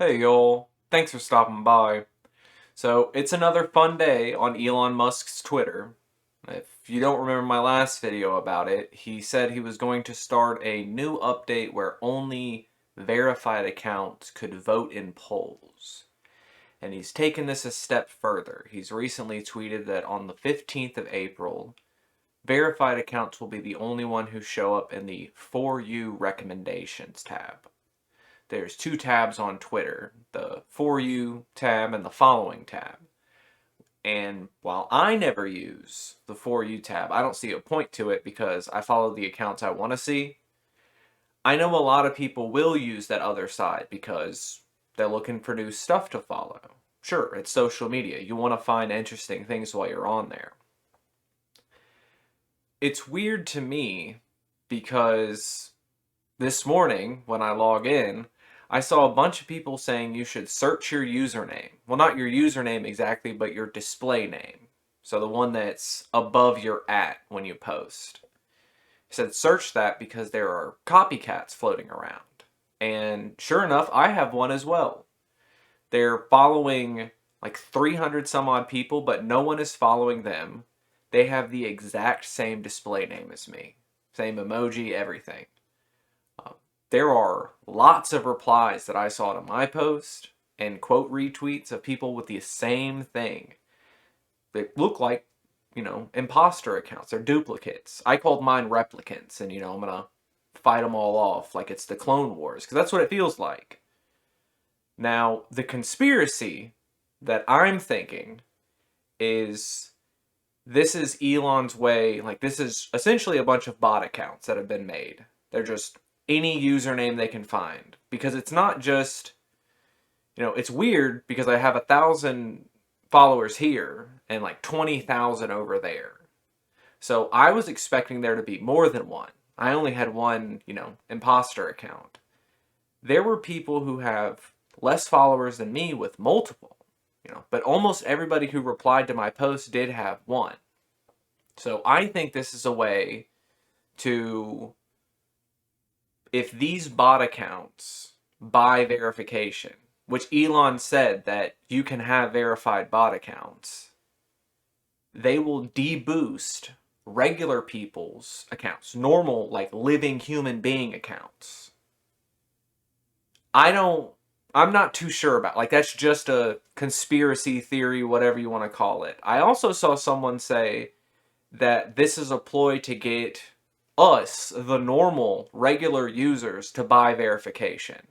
Hey y'all, thanks for stopping by. So, it's another fun day on Elon Musk's Twitter. If you don't remember my last video about it, he said he was going to start a new update where only verified accounts could vote in polls. And he's taken this a step further. He's recently tweeted that on the 15th of April, verified accounts will be the only one who show up in the For You recommendations tab. There's two tabs on Twitter, the For You tab and the Following tab. And while I never use the For You tab, I don't see a point to it because I follow the accounts I want to see. I know a lot of people will use that other side because they're looking for new stuff to follow. Sure, it's social media. You want to find interesting things while you're on there. It's weird to me because this morning when I log in, I saw a bunch of people saying you should search your username. Well, not your username exactly, but your display name. So the one that's above your @ when you post. It said search that because there are copycats floating around. And sure enough, I have one as well. They're following like 300 some odd people, but no one is following them. They have the exact same display name as me. Same emoji, everything. There are lots of replies that I saw to my post and quote retweets of people with the same thing. They look like, imposter accounts. They're duplicates. I called mine replicants, and, I'm going to fight them all off like it's the Clone Wars, because that's what it feels like. Now, the conspiracy that I'm thinking is this is Elon's way, like, this is essentially a bunch of bot accounts that have been made. They're just any username they can find, because it's not just, it's weird because I have 1,000 followers here and like 20,000 over there. So I was expecting there to be more than one. I only had one, imposter account. There were people who have less followers than me with multiple, but almost everybody who replied to my post did have one. So I think this is a way to, if these bot accounts buy verification, which Elon said that you can have verified bot accounts, they will deboost regular people's accounts, normal, like living human being accounts. I'm not too sure about, like, that's just a conspiracy theory, whatever you want to call it. I also saw someone say that this is a ploy to get us, the normal, regular users, to buy verification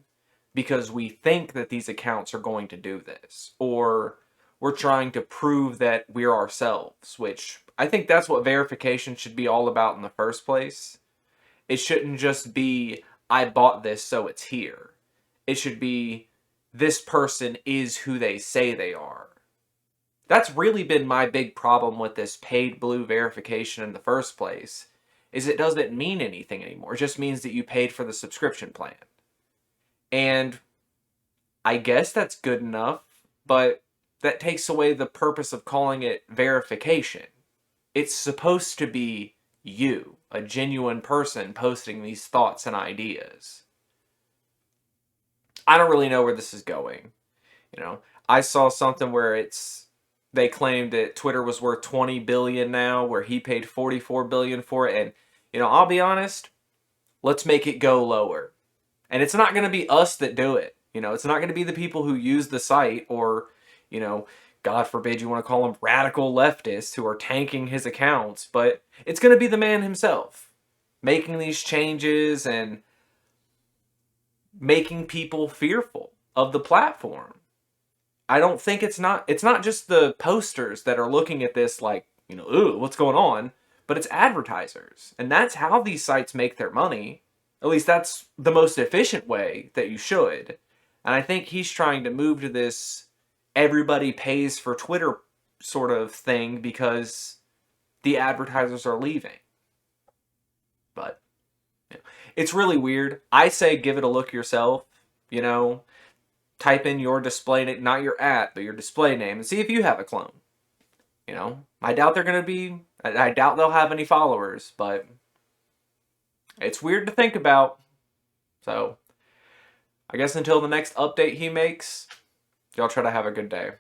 because we think that these accounts are going to do this, or we're trying to prove that we're ourselves, which I think that's what verification should be all about in the first place. It shouldn't just be, I bought this so it's here. It should be, this person is who they say they are. That's really been my big problem with this paid blue verification in the first place, is it doesn't mean anything anymore. It just means that you paid for the subscription plan. And I guess that's good enough, but that takes away the purpose of calling it verification. It's supposed to be you, a genuine person posting these thoughts and ideas. I don't really know where this is going. I saw something where they claimed that Twitter was worth 20 billion now, where he paid 44 billion for it, and I'll be honest, let's make it go lower. And it's not going to be us that do it. It's not going to be the people who use the site or, God forbid you want to call them radical leftists who are tanking his accounts, but it's going to be the man himself making these changes and making people fearful of the platform. I don't think it's not just the posters that are looking at this like, ooh, what's going on? But it's advertisers. And that's how these sites make their money. At least that's the most efficient way that you should. And I think he's trying to move to this everybody pays for Twitter sort of thing because the advertisers are leaving. But it's really weird. I say give it a look yourself, type in your display name, not your @ but your display name, and see if you have a clone. I doubt I doubt they'll have any followers, but it's weird to think about. So I guess until the next update he makes, y'all try to have a good day.